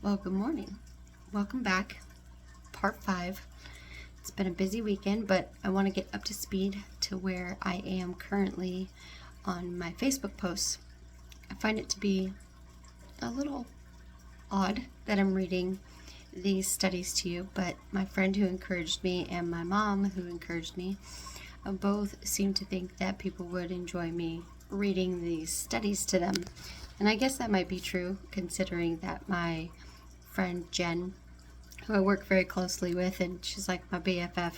Well, good morning. Welcome back. Part 5. It's been a busy weekend, but I want to get up to speed to where I am currently on my Facebook posts. I find it to be a little odd that I'm reading these studies to you, but my friend who encouraged me and my mom who encouraged me both seem to think that people would enjoy me reading these studies to them. And I guess that might be true, considering that my friend Jen, who I work very closely with, and she's like my BFF,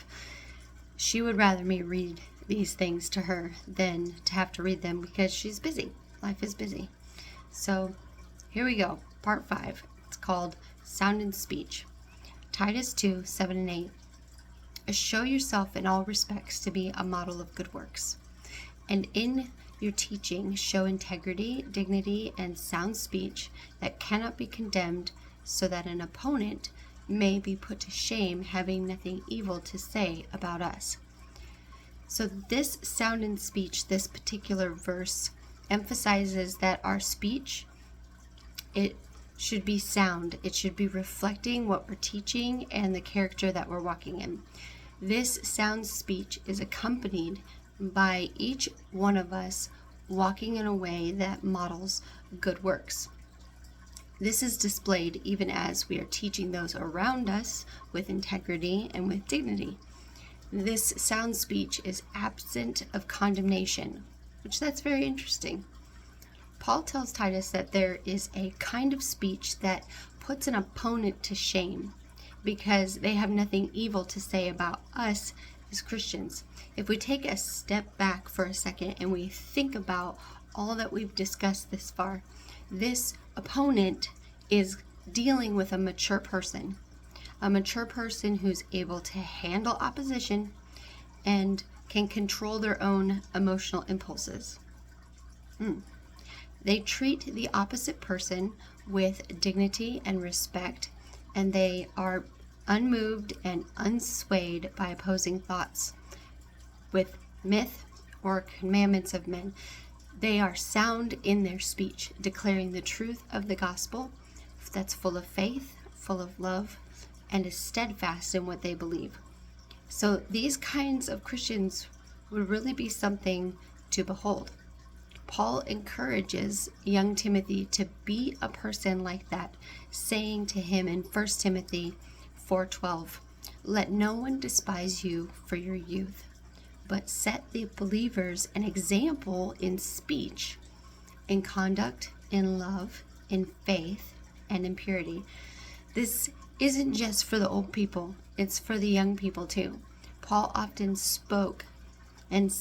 she would rather me read these things to her than to have to read them because she's busy. Life is busy. So here we go. Part 5. It's called Sound and Speech. Titus 2, 7 and 8. Show yourself in all respects to be a model of good works, and in your teaching show integrity, dignity, and sound speech that cannot be condemned, so that an opponent may be put to shame, having nothing evil to say about us. So this sound and speech, this particular verse, emphasizes that our speech, it should be sound. It should be reflecting what we're teaching and the character that we're walking in. This sound speech is accompanied by each one of us walking in a way that models good works. This is displayed even as we are teaching those around us with integrity and with dignity. This sound speech is absent of condemnation, which that's very interesting. Paul tells Titus that there is a kind of speech that puts an opponent to shame because they have nothing evil to say about us as Christians. If we take a step back for a second and we think about all that we've discussed this far, this opponent is dealing with a mature person who's able to handle opposition and can control their own emotional impulses. They treat the opposite person with dignity and respect, and they are unmoved and unswayed by opposing thoughts with myth or commandments of men. They are sound in their speech, declaring the truth of the gospel that's full of faith, full of love, and is steadfast in what they believe. So these kinds of Christians would really be something to behold. Paul encourages young Timothy to be a person like that, saying to him in 1 Timothy 4:12, "Let no one despise you for your youth, but set the believers an example in speech, in conduct, in love, in faith, and in purity." This isn't just for the old people, it's for the young people too. Paul often spoke, and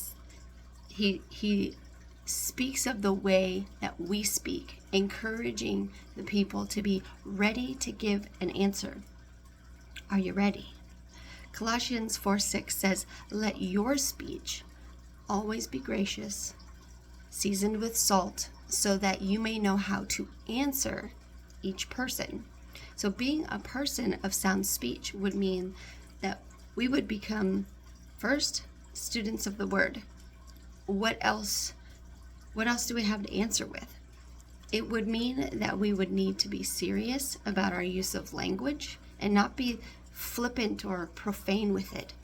he speaks of the way that we speak, encouraging the people to be ready to give an answer. Are you ready? Colossians 4:6 says, "Let your speech always be gracious, seasoned with salt, so that you may know how to answer each person." So being a person of sound speech would mean that we would become, first, students of the word. What else do we have to answer with? It would mean that we would need to be serious about our use of language and not be flippant or profane with it.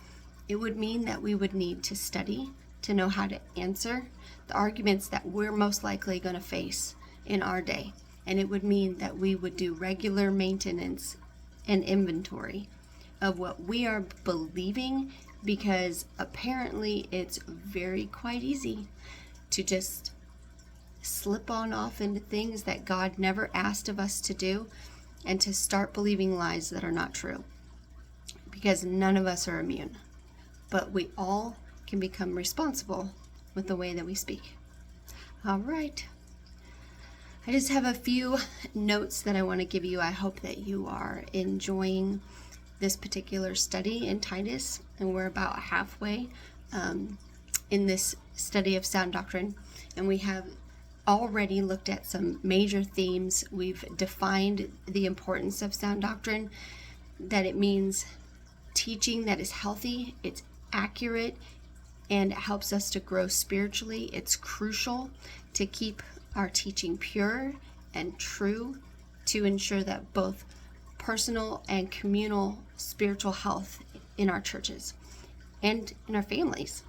It would mean that we would need to study to know how to answer the arguments that we're most likely going to face in our day. And it would mean that we would do regular maintenance and inventory of what we are believing, because apparently it's very quite easy to just slip on off into things that God never asked of us to do and to start believing lies that are not true, because none of us are immune, but we all can become responsible with the way that we speak. All right. I just have a few notes that I want to give you. I hope that you are enjoying this particular study in Titus, and we're about halfway in this study of sound doctrine, and we have already looked at some major themes. We've defined the importance of sound doctrine, that it means teaching that is healthy, it's accurate, and it helps us to grow spiritually. It's crucial to keep our teaching pure and true to ensure that both personal and communal spiritual health in our churches and in our families.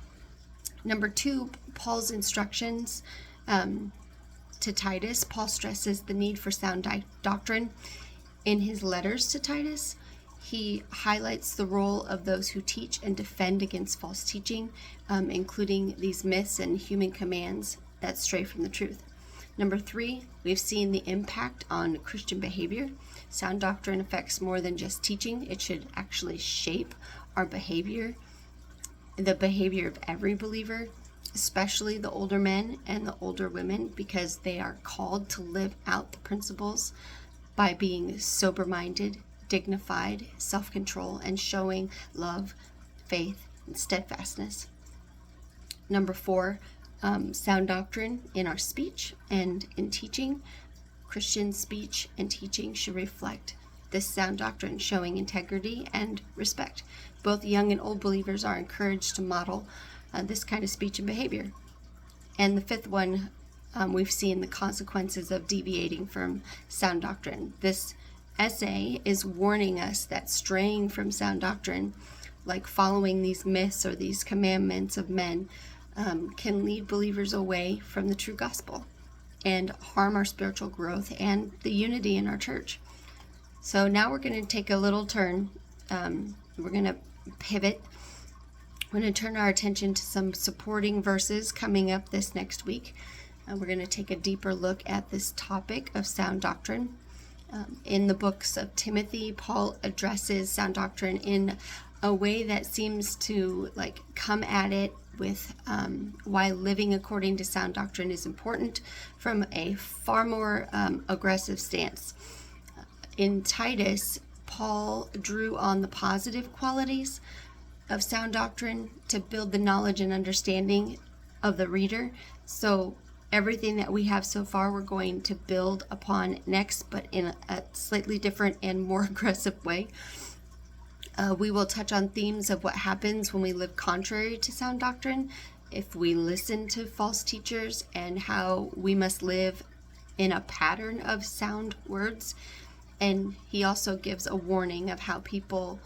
Number 2, Paul's instructions to Titus. Paul stresses the need for sound doctrine in his letters to Titus. He highlights the role of those who teach and defend against false teaching, including these myths and human commands that stray from the truth. Number 3, we've seen the impact on Christian behavior. Sound doctrine affects more than just teaching. It should actually shape our behavior, the behavior of every believer, especially the older men and the older women, because they are called to live out the principles by being sober-minded, dignified, self-control, and showing love, faith, and steadfastness. Number 4, sound doctrine in our speech and in teaching. Christian speech and teaching should reflect this sound doctrine, showing integrity and respect. Both young and old believers are encouraged to model this kind of speech and behavior. And the 5th one, we've seen the consequences of deviating from sound doctrine. This essay is warning us that straying from sound doctrine, like following these myths or these commandments of men, can lead believers away from the true gospel and harm our spiritual growth and the unity in our church. So now we're going to take a little turn. We're going to pivot. We're going to turn our attention to some supporting verses coming up this next week. We're going to take a deeper look at this topic of sound doctrine. In the books of Timothy, Paul addresses sound doctrine in a way that seems to come at it with why living according to sound doctrine is important from a far more aggressive stance. In Titus, Paul drew on the positive qualities of sound doctrine to build the knowledge and understanding of the reader. So everything that we have so far, we're going to build upon next, but in a slightly different and more aggressive way. We will touch on themes of what happens when we live contrary to sound doctrine, if we listen to false teachers, and how we must live in a pattern of sound words. And he also gives a warning of how people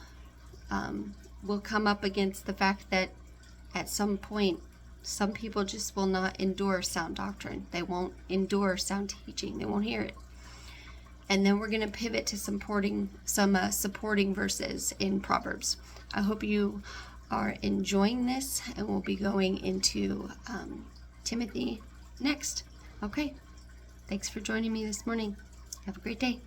will come up against the fact that at some point, some people just will not endure sound doctrine. They won't endure sound teaching. They won't hear it. And then we're going to pivot to some supporting verses in Proverbs. I hope you are enjoying this, and we'll be going into Timothy next. Okay. Thanks for joining me this morning. Have a great day.